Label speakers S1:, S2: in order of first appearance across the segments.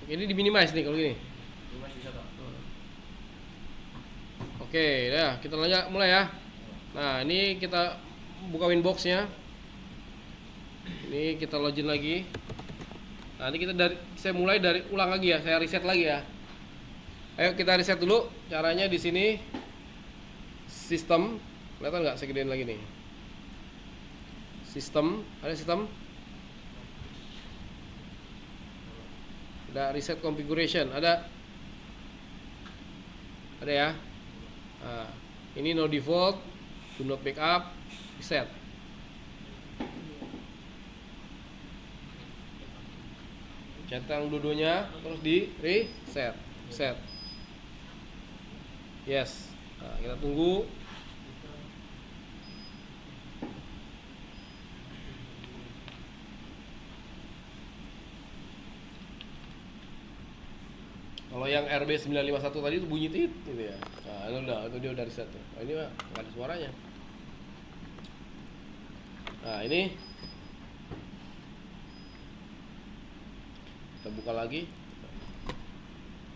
S1: Ini di minimize nih kalau gini. Oke, ya kita mulai ya. Nah, ini kita buka Winbox-nya. Ini kita login lagi. Nah, ini saya mulai dari ulang lagi ya. Saya reset lagi ya. Ayo kita reset dulu. Caranya di sini sistem. Kelihatan nggak? Saya gedein lagi nih. Sistem, ada sistem. Ada reset configuration, ada ya. Nah, ini no default, do not backup, reset. Centang dua-duanya terus di reset, set. Yes. Nah, kita tunggu. Kalau yang RB951 tadi itu bunyi tit gitu ya. Nah, itu dia udah reset tuh. Nah, ini mah nggak ada suaranya. Nah, ini kita buka lagi.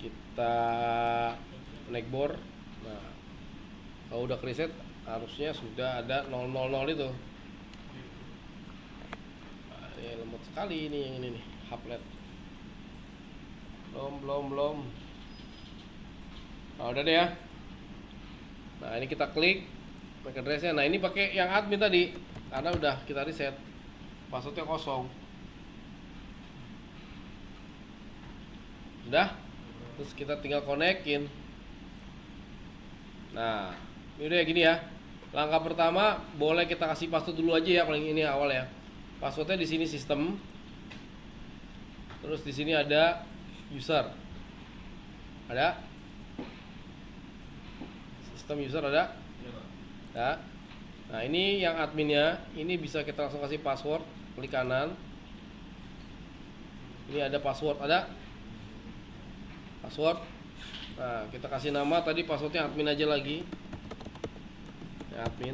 S1: Kita naik bor. Nah, kalau udah reset harusnya sudah ada 000 itu. Nah, ini lemot sekali ini yang ini nih, hublet. Belum. Nah, udah deh ya. Nah, ini kita klik MAC address-nya. Nah, ini pakai yang admin tadi karena udah kita reset. Passwordnya kosong. Udah. Terus kita tinggal konekin. Nah, ini udah gini ya. Langkah pertama boleh kita kasih password dulu aja ya, paling ini awal ya. Passwordnya di sini sistem. Terus di sini ada user. Ada? Sistem user ada? Ya. Nah, ini yang adminnya. Ini bisa kita langsung kasih password. Klik kanan. Ini ada password, ada? Password. Nah, kita kasih nama tadi passwordnya admin aja lagi. Ya, admin.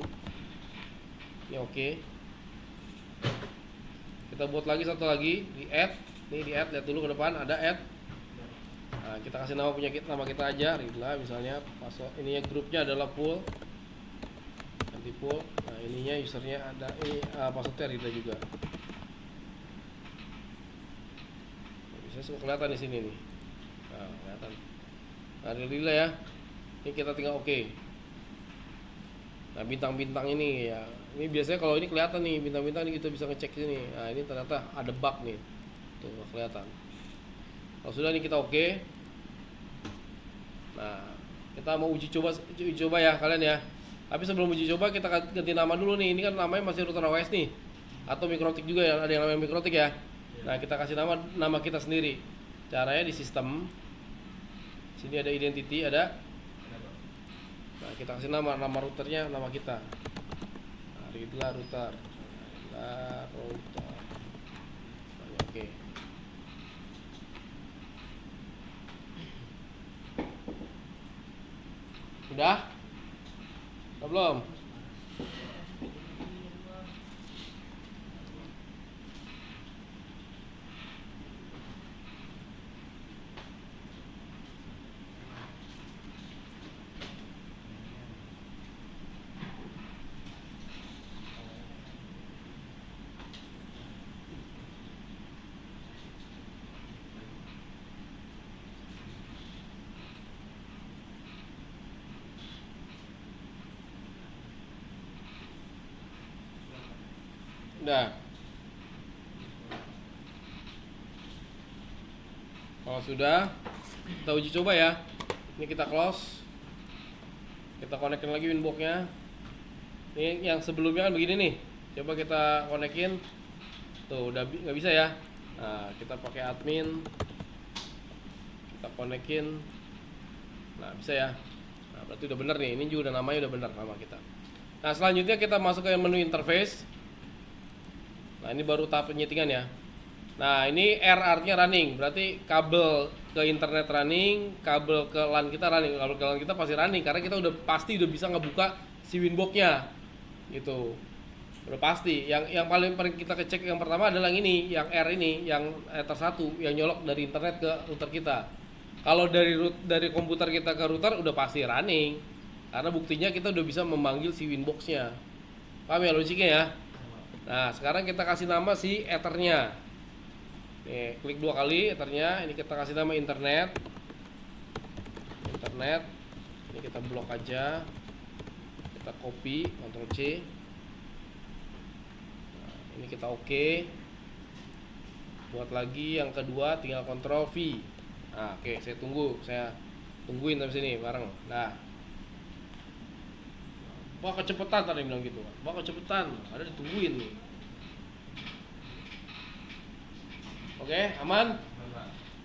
S1: Ini oke. Kita buat lagi satu lagi di add. Ini di add, lihat dulu ke depan ada add. Nah, kita kasih nama nama kita aja, Ridla misalnya. Password ininya grupnya adalah pool. Ganti pool. Nah, ininya usernya ada ini passwordnya Ridla juga. Bisa semua kelihatan di sini nih. Nah, kelihatan. Nah, Ridla ya. Ini kita tinggal oke. Nah, bintang-bintang ini ya. Ini biasanya kalau ini kelihatan nih bintang-bintang ini kita bisa ngecek sini. Nah, ini ternyata ada bug nih. Tuh, nggak kelihatan. Kalau sudah ini kita oke. Nah, kita mau uji coba ya kalian ya. Tapi sebelum uji coba kita ganti nama dulu nih. Ini kan namanya masih router OS nih. Atau Mikrotik juga ya, ada yang namanya Mikrotik ya. Nah, kita kasih nama kita sendiri. Caranya di sistem. Sini ada identity, ada. Nah, kita kasih nama routernya, nama kita. Nah, Ridla router. Nah, oke. Udah? Belum? Udah. Kalau sudah, kita uji coba ya. Ini kita close. Kita konekin lagi Winbox-nya. Ini yang sebelumnya kan begini nih. Coba kita konekin. Tuh, udah nggak bisa ya. Nah, kita pakai admin. Kita konekin. Nah, bisa ya. Nah, berarti udah bener nih. Ini juga udah namanya udah bener nama kita. Nah, selanjutnya kita masuk ke menu interface. Nah, ini baru tahap penyetingan ya. Nah, ini R artinya running, berarti kabel ke internet running, kabel ke LAN kita running. Kabel ke LAN kita pasti running karena kita udah pasti bisa ngebuka si Winbox-nya. Gitu. Udah pasti. Yang paling kita cek yang pertama adalah yang ini, yang R ini, yang Ether 1 yang nyolok dari internet ke router kita. Kalau dari komputer kita ke router udah pasti running. Karena buktinya kita udah bisa memanggil si Winbox-nya. Paham ya logiknya ya? Nah, sekarang kita kasih nama si Ethernya. Nih, klik 2 kali Ethernya. Ini kita kasih nama internet. Ini kita blok aja. Kita copy, Ctrl C. Ini kita oke. Buat lagi yang kedua tinggal Ctrl V. Nah, oke, saya tungguin sampai sini bareng. Nah. Wah, kecepatan tadi bilang gitu. Wah, kecepatan. Ada ditungguin nih. Oke, aman?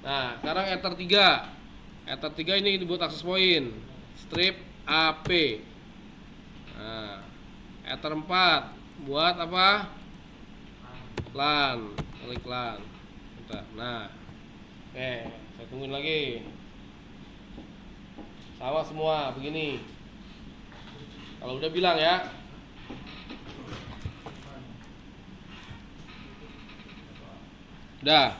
S1: Nah, sekarang Ether 3. Ether 3 ini dibuat access point. Strip AP. Nah, Ether 4 buat apa? LAN, klik LAN. Nah, oke, saya tungguin lagi. Sama semua begini. Kalau udah bilang ya. Udah.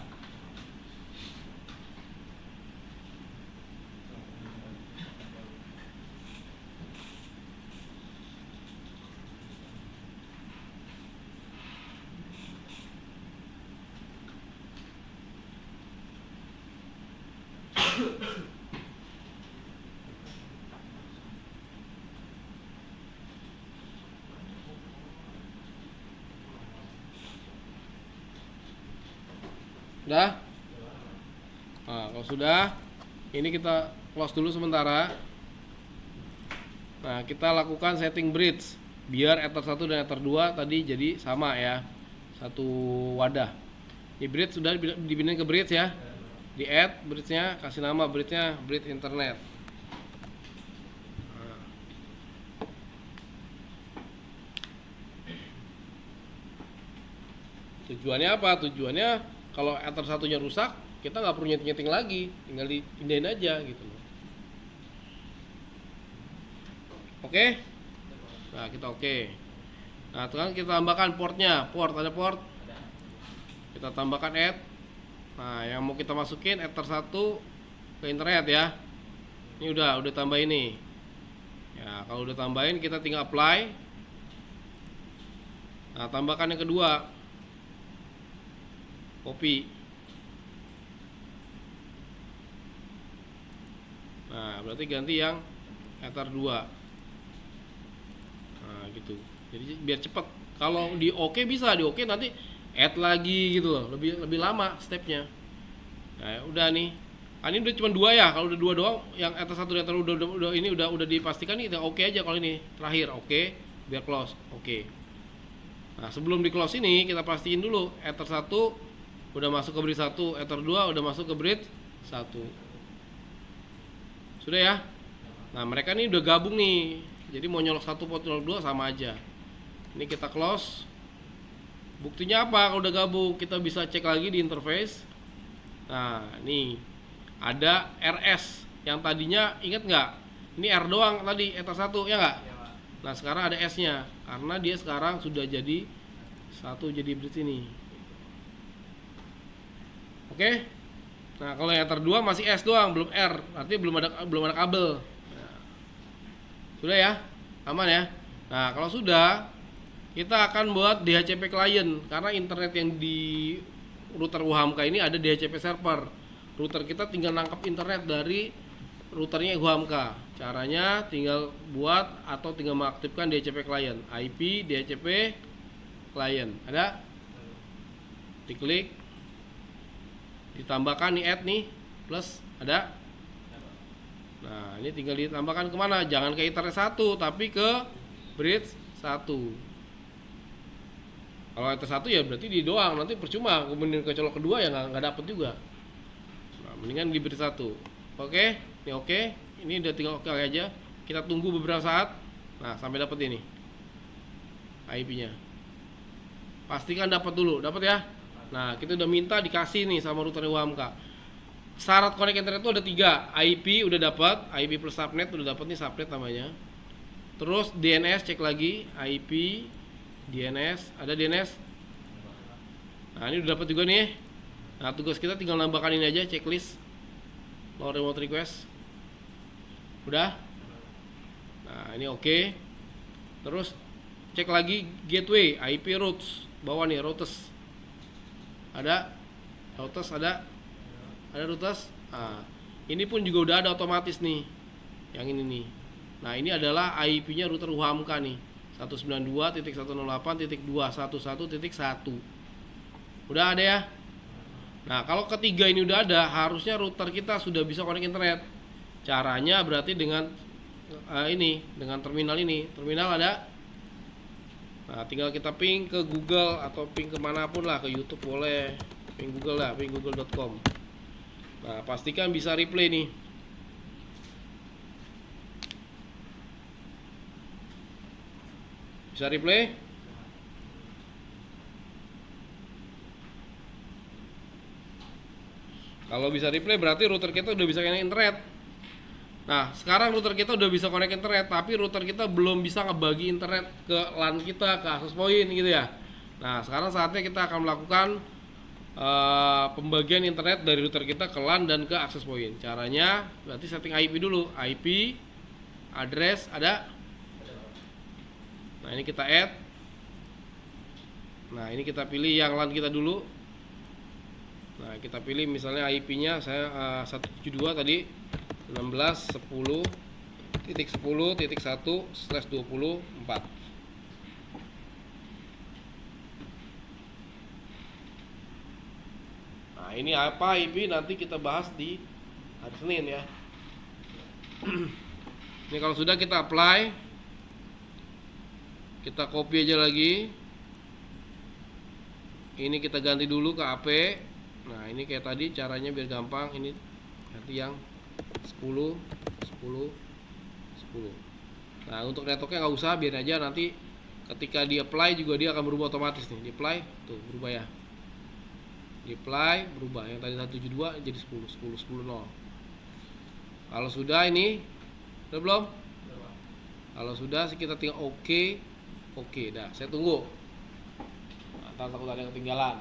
S1: Udah? Nah, kalau sudah, ini kita close dulu sementara. Nah, kita lakukan setting bridge biar Ether 1 dan Ether 2 tadi jadi sama ya. Satu wadah. Ini bridge sudah dipindahin ke bridge ya. Di add bridge-nya, kasih nama bridge-nya bridge internet. Tujuannya apa? Tujuannya kalau Ether satunya rusak, kita nggak perlu nyeting-nyeting lagi, tinggal dipindahin aja gitu loh. Oke? Nah, kita oke. Nah, sekarang kita tambahkan portnya. Ada port. Kita tambahkan add. Nah, yang mau kita masukin Ether 1 ke internet ya. Ini udah tambah ini. Ya, kalau udah tambahin kita tinggal apply. Nah, tambahkan yang kedua. Copy. Nah, berarti ganti yang Ether 2. Nah, gitu. Jadi biar cepat. Kalau di oke bisa, di oke nanti add lagi gitu loh, lebih lama stepnya. Nah, udah nih. Ini udah cuma 2 ya. Kalau udah 2 doang, yang Ether 1 dan Ether udah ini udah dipastikan nih kita oke aja kalau ini. Terakhir oke, biar close. Oke. Nah, sebelum di close ini kita pastiin dulu Ether 1 udah masuk ke bridge 1, Ether 2 udah masuk ke bridge 1. Sudah ya? Nah, mereka nih udah gabung nih. Jadi mau nyolok 1 port nyolok 2 sama aja. Ini kita close. Buktinya apa kalau udah gabung? Kita bisa cek lagi di interface. Nah, nih ada RS yang tadinya ingat nggak? Ini R doang tadi Ether 1 ya nggak? Nah, sekarang ada S-nya karena dia sekarang sudah jadi 1 jadi bridge ini. Oke. Nah, kalau yang Ether 2 masih S doang, belum R. Artinya belum ada kabel. Nah, sudah ya? Aman ya? Nah, kalau sudah, kita akan buat DHCP client karena internet yang di router UHAMKA ini ada DHCP server. Router kita tinggal nangkap internet dari routernya UHAMKA. Caranya tinggal buat atau tinggal mengaktifkan DHCP client, IP DHCP client. Ada? Diklik, ditambahkan nih add nih plus ada. Nah, ini tinggal ditambahkan kemana? Jangan ke internet 1 tapi ke bridge 1. Kalau Ether 1 ya berarti di doang, nanti percuma kemudian ke colok kedua ya nggak dapet juga. Nah, mendingan di bridge 1. Oke, ini oke. Ini udah tinggal oke aja. Kita tunggu beberapa saat. Nah, sampai dapat ini IP-nya. Pastikan dapat dulu, dapat ya. Nah, kita udah minta dikasih nih sama router UHAMKA. Syarat connect internet itu ada 3. IP udah dapat, IP plus subnet udah dapat nih, subnet namanya. Terus DNS cek lagi, IP DNS, ada DNS. Nah, ini udah dapat juga nih. Nah, tugas kita tinggal nambahkan ini aja, checklist load remote request. Udah. Nah, ini oke. Terus cek lagi gateway, IP routes. Bawah nih, routes. Ada routes, ada routes. Nah, ini pun juga udah ada otomatis nih. Yang ini nih. Nah, ini adalah IP-nya router UHAMKA nih. 192.168.211.1. Udah ada ya. Nah, kalau ketiga ini udah ada, harusnya router kita sudah bisa connect internet. Caranya berarti dengan ini, dengan terminal ini. Terminal ada. Nah, tinggal kita ping ke Google atau ping kemanapun lah, ke YouTube boleh. Ping Google lah, ping google.com. Nah, pastikan bisa replay nih. Bisa replay? Kalau bisa replay berarti router kita udah bisa connect internet. Nah, sekarang router kita udah bisa connect internet, tapi router kita belum bisa ngebagi internet ke LAN kita, ke access point gitu ya. Nah, sekarang saatnya kita akan melakukan pembagian internet dari router kita ke LAN dan ke access point. Caranya berarti setting IP dulu. IP address ada. Nah, ini kita add. Nah, ini kita pilih yang LAN kita dulu. Nah, kita pilih misalnya IP-nya saya 172 tadi 16.10.10.1/24. Nah, ini apa IP nanti kita bahas di hari Senin ya. Ini kalau sudah kita apply, kita copy aja lagi. Ini kita ganti dulu ke AP. Nah, ini kayak tadi caranya biar gampang. Ini nanti yang 10. Nah, untuk networknya nggak usah, biar aja nanti ketika di apply juga dia akan berubah otomatis nih. Di apply tuh berubah ya. Di apply berubah, yang tadi 172 jadi 10. Kalau sudah ini udah belum? Kalau sudah kita tinggal oke. Dah, saya tunggu. Nah, takut ada yang ketinggalan.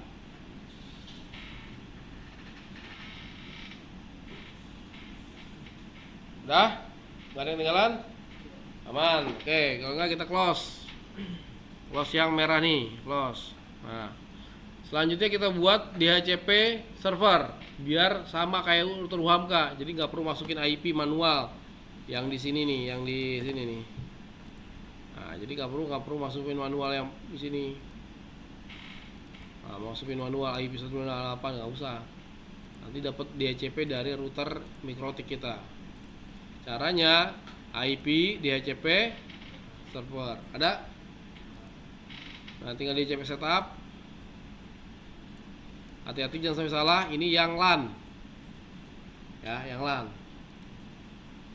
S1: Udah? Gak ada yang ketinggalan? Aman. Oke, kalau enggak kita close. Close yang merah nih, close. Nah, selanjutnya kita buat DHCP server biar sama kayak router UHAMKA. Jadi nggak perlu masukin IP manual yang di sini nih, yang di sini nih. Nah, jadi nggak perlu masukin manual yang di sini. Nah, masukin manual IP 128 nggak usah. Nanti dapat DHCP dari router Mikrotik kita. Caranya IP DHCP server ada. Nah, tinggal DHCP setup. Hati-hati jangan sampai salah. Ini yang LAN ya, yang LAN.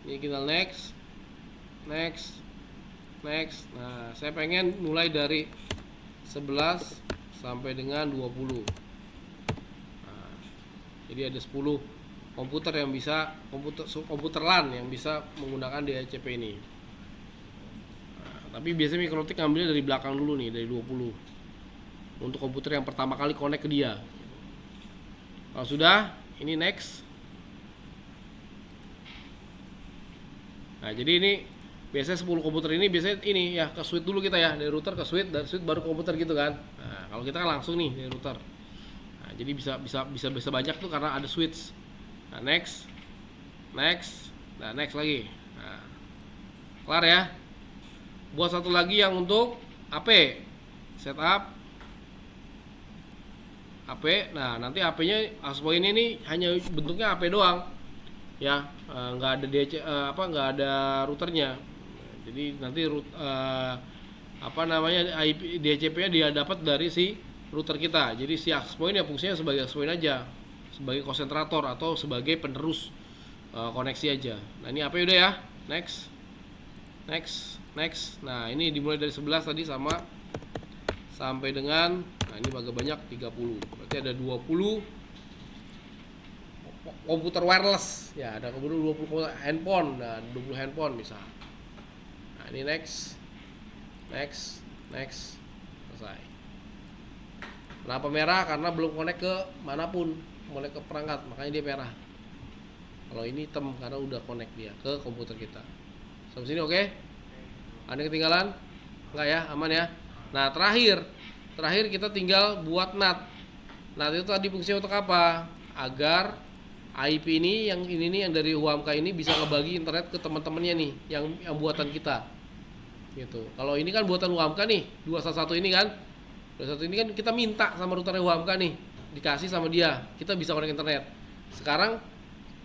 S1: Ini kita next. Nah, saya pengen mulai dari 11 sampai dengan 20. Nah, jadi ada 10 komputer yang bisa, komputer LAN yang bisa menggunakan DHCP ini. Nah, tapi biasanya Mikrotik ngambilnya dari belakang dulu nih, dari 20 untuk komputer yang pertama kali connect ke dia. Kalau sudah, ini next. Nah, jadi ini biasanya 10 komputer ini biasanya ini ya, ke switch dulu kita ya, dari router ke switch, dari switch baru komputer gitu kan. Nah, kalau kita kan langsung nih dari router. Nah, jadi bisa banyak tuh karena ada switch. Nah, next. Nah, next lagi. Nah, kelar ya. Buat satu lagi yang untuk AP. Setup AP. Nah, nanti AP-nya access point ini hanya bentuknya AP doang. Ya, nggak ada nggak ada routernya. Jadi nanti IP DHCP-nya dia dapat dari si router kita. Jadi si access point ya fungsinya sebagai access point aja, sebagai konsentrator atau sebagai penerus koneksi aja. Nah, ini apa udah ya. Next. Nah, ini dimulai dari 11 tadi sama sampai dengan, nah ini agak banyak 30. Berarti ada 20 komputer wireless. Ya, ada 20 handphone, dan 20 handphone bisa. Nah, ini next. selesai. Kenapa merah? Karena belum connect ke manapun, connect ke perangkat, makanya dia merah. Kalau ini hitam karena udah connect dia ke komputer kita. Sampai sini oke? Ada yang ketinggalan? Enggak ya, aman ya. Nah terakhir kita tinggal buat NAT. NAT itu tadi fungsinya untuk apa? Agar IP ini yang dari UAMK ini bisa ngebagi internet ke teman-temannya nih, yang buatan kita. Gitu. Kalau ini kan buatan UAMK nih, 211 ini kan. 211 ini kan kita minta sama router UAMK nih, dikasih sama dia, kita bisa connect internet. Sekarang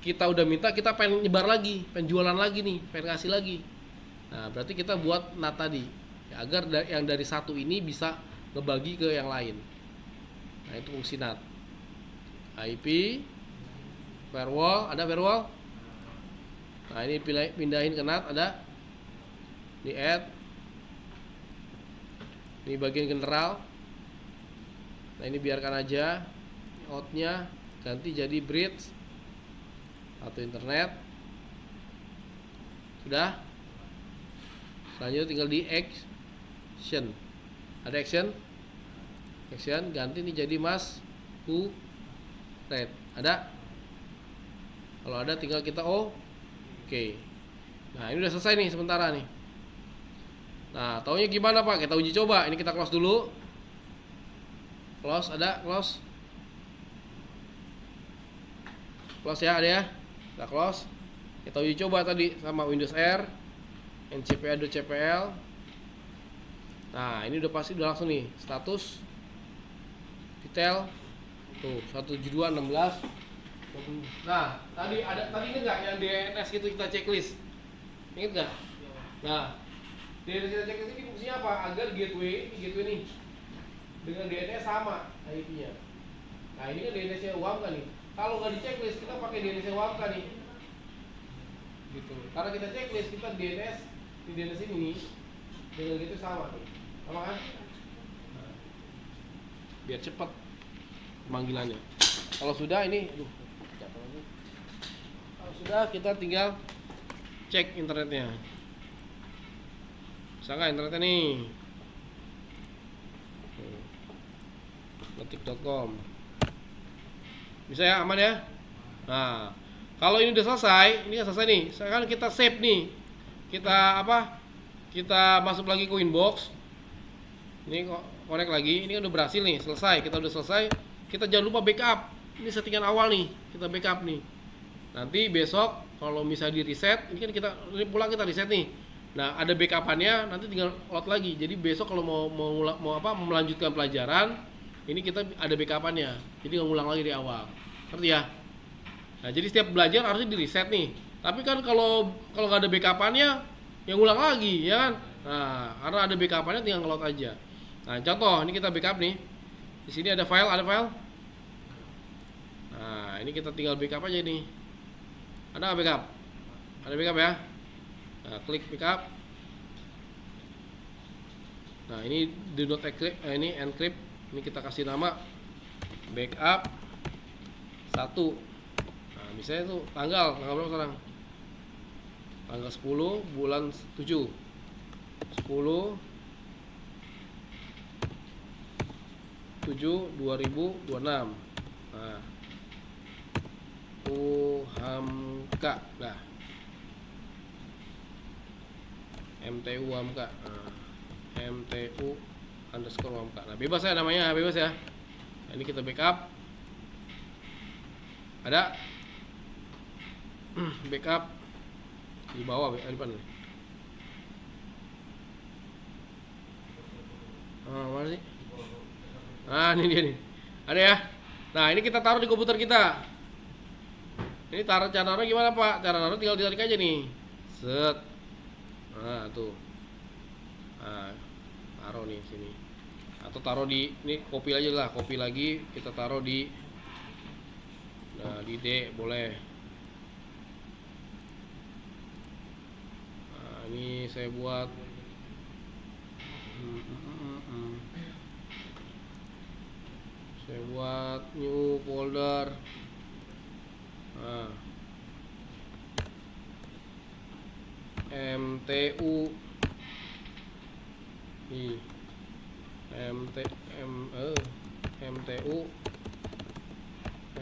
S1: kita udah minta, kita pengen nyebar lagi, pengen jualan lagi nih, pengen kasih lagi. Nah, berarti kita buat NAT tadi, ya, agar yang dari satu ini bisa ngebagi ke yang lain. Nah, itu fungsi NAT. IP, firewall, ada firewall. Nah, ini pindahin ke NAT, ada di add. Ini bagian general. Nah, ini biarkan aja. Outnya ganti jadi bridge atau internet. Sudah. Selanjutnya tinggal di action. Ada action ganti ini jadi mas red. Ada? Kalau ada tinggal kita oke. Nah, ini udah selesai nih sementara nih. Nah, taunya gimana Pak? Kita uji coba. Ini kita close dulu. Close, ada close. Close ya, ada ya. Kita close. Kita uji coba tadi sama Windows R, ncpa.cpl. Nah, ini udah pasti udah langsung nih. Status detail tuh 172.16. Nah, tadi ini enggak yang DNS gitu kita checklist. Ingat enggak? Nah, DNS kita checklist ini fungsinya apa? Agar gateway nih dengan DNS sama IP-nya. Nah, ini kan DNS-nya UAMK nih. Kalau nggak di checklist, kita pakai DNS-nya UAMK nih. Gitu. Karena kita checklist, kita di DNS ini nih dengan gitu sama nih. Sama kan? Nah, biar cepat pemanggilannya. Kalau sudah ini, kalau sudah kita tinggal cek internetnya. Bisa nggak internetnya nih? Ngetik.com. Bisa ya, aman ya? Nah, kalau ini udah selesai, ini kan selesai nih. Sekarang kita save nih. Kita Kita masuk lagi ke inbox. Ini connect lagi. Ini kan udah berhasil nih, selesai. Kita udah selesai. Kita jangan lupa backup. Ini settingan awal nih, kita backup nih. Nanti besok kalau misalnya di reset, ini kan kita pulang kita reset nih. Nah, ada backupannya, nanti tinggal load lagi. Jadi besok kalau mau melanjutkan pelajaran, ini kita ada backupannya. Jadi ngulang lagi di awal. Ngerti ya? Nah, jadi setiap belajar harusnya di reset nih. Tapi kan kalau nggak ada backupannya, ya ngulang lagi, ya kan? Nah, karena ada backupannya tinggal nge-load aja. Nah, contoh ini kita backup nih. Di sini ada file. Nah, ini kita tinggal backup aja nih. Ada nggak backup? Ada backup ya? Nah, klik backup. Nah, ini do not encrypt, ini encrypt. Ini kita kasih nama backup 1. Nah, misalnya tuh tanggal berapa sekarang? Tanggal 10 bulan 7. 10 7 2026. Nah, UHAMK. Nah, MTU UHAMK. Nah, MTU underscore UHAMK. Nah, bebas ya namanya, bebas ya. Nah, ini kita backup. Ada backup di bawah, di depan nih. Mana sih? Nah, ini dia nih. Ada ya. Nah, ini kita taruh di komputer kita. Ini cara naruh gimana Pak? Cara naruh tinggal ditarik aja nih. Set. Nah, tuh. Nah, taruh nih sini. Atau taruh di ini, copy aja lah, copy lagi kita taruh di, nah, di D boleh. Nah, ini saya buat saya buat new folder. Nah, MTU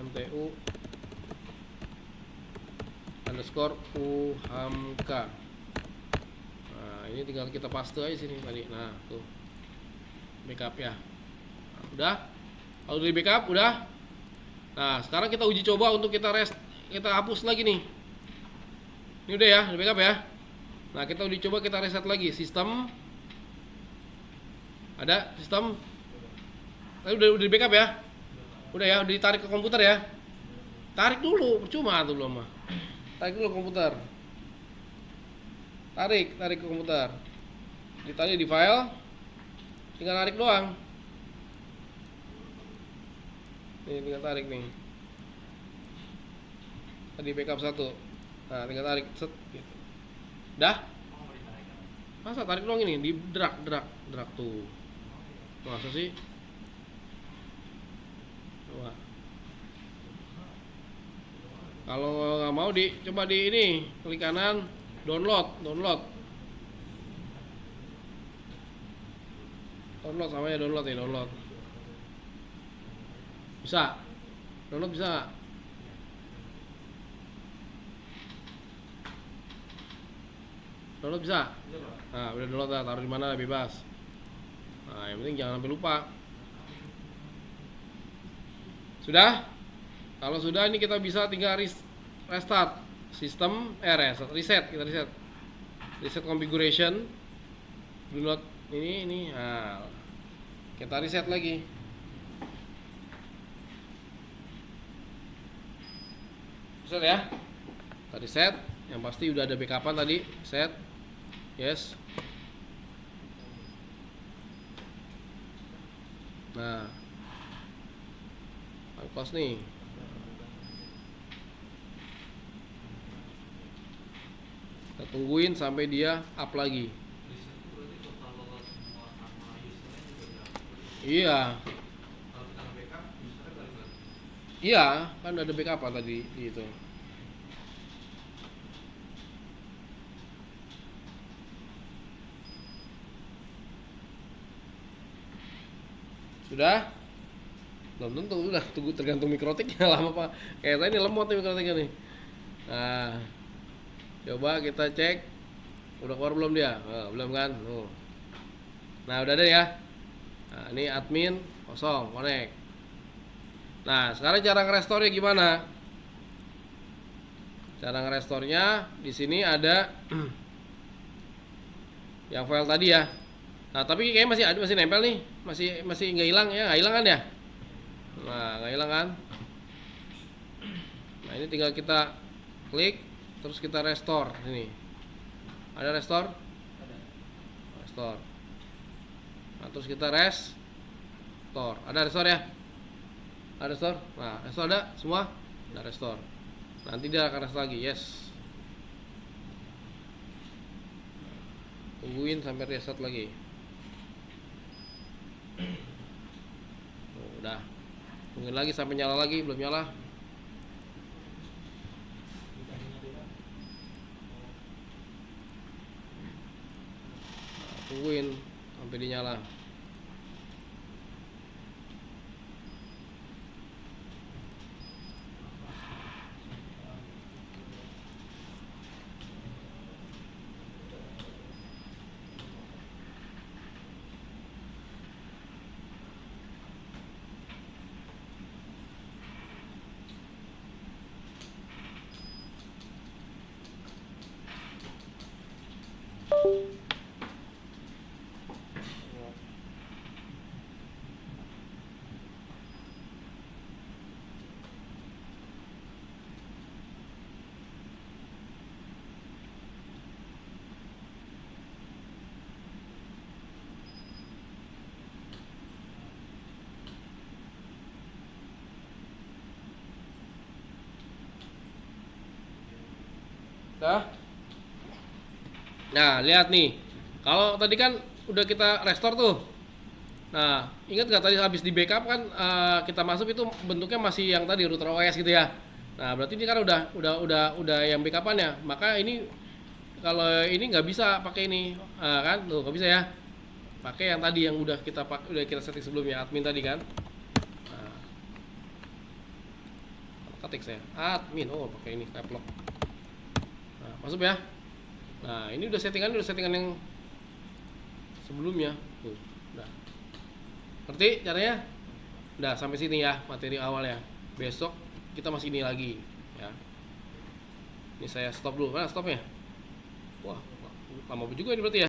S1: mtu underscore uhamka. Nah, ini tinggal kita paste aja sini tadi. Nah, tuh backup ya. Nah, udah. Kalau di backup udah. Nah, sekarang kita uji coba untuk kita hapus lagi nih. Ini udah ya, di backup ya. Nah, kita uji coba, kita reset lagi sistem. Ada sistem. Tadi udah di backup ya. Udah ya, udah ditarik ke komputer ya. Tarik dulu, percuma tuh belum mah. Tarik dulu komputer. Tarik ke komputer. Ditarik di file. Tinggal tarik doang. Nih, tinggal tarik nih. Tadi backup 1. Nah, tinggal tarik set gitu. Dah? Masa tarik doang ini, di drag tuh. Masa sih? Coba. Kalau nggak mau coba di ini, klik kanan, download sama ya, download. Bisa? Download bisa nggak? Download bisa? Nah, udah download lah, taruh di mana bebas. Nah, yang penting jangan sampai lupa. Sudah? Kalau sudah, ini kita bisa tinggal restart sistem, reset configuration. Do not ini. Nah, kita reset lagi. Reset ya. Kita reset. Yang pasti udah ada backupan tadi. Set. Yes. Nah, close nih. Kita tungguin sampai dia up lagi. Iya. Iya, kan ada backup tadi itu. Sudah? Belum tentu, udah tunggu, tergantung mikrotiknya lama apa. Kayak tadi ini lemot nih mikrotiknya nih. Nah, coba kita cek. Udah keluar belum dia? Oh, belum kan? Nah, udah ada ya. Nah, ini admin kosong, connect. Nah, sekarang cara nge-restore-nya gimana? Cara nge-restore-nya di sini ada yang file tadi ya. Nah, tapi kayaknya masih nempel nih. Masih nggak hilang ya? Nggak hilang kan ya? Nah, nggak hilang kan? Nah, ini tinggal kita klik, terus kita restore ini. Ada restore? Restore. Nah, terus kita restore. Ada restore ya? Ada restore? Nah, restore ada semua? Ada restore. Nanti dia akan restore lagi. Yes. Tungguin sampai reset lagi. Udah. Tungguin lagi sampai nyala lagi, belum nyala. Tungguin sampai dinyala. Nah, lihat nih. Kalau tadi kan udah kita restore tuh. Nah, ingat nggak tadi habis di backup kan kita masuk itu bentuknya masih yang tadi router OS gitu ya. Nah, berarti ini kan udah yang backupannya. Maka ini kalau ini nggak bisa pakai ini, kan? Tuh nggak bisa ya. pakai yang tadi yang udah kita setting sebelumnya, admin tadi kan. Nah, ketik saya admin, oh pakai ini caps lock. Nah, masuk ya. Nah, ini udah settingan yang sebelumnya tuh. Udah. Ngerti caranya? Udah sampai sini ya materi awalnya. Besok kita masih ini lagi ya. Ini saya stop dulu. Mana stopnya? Wah, lama juga ini berarti ya.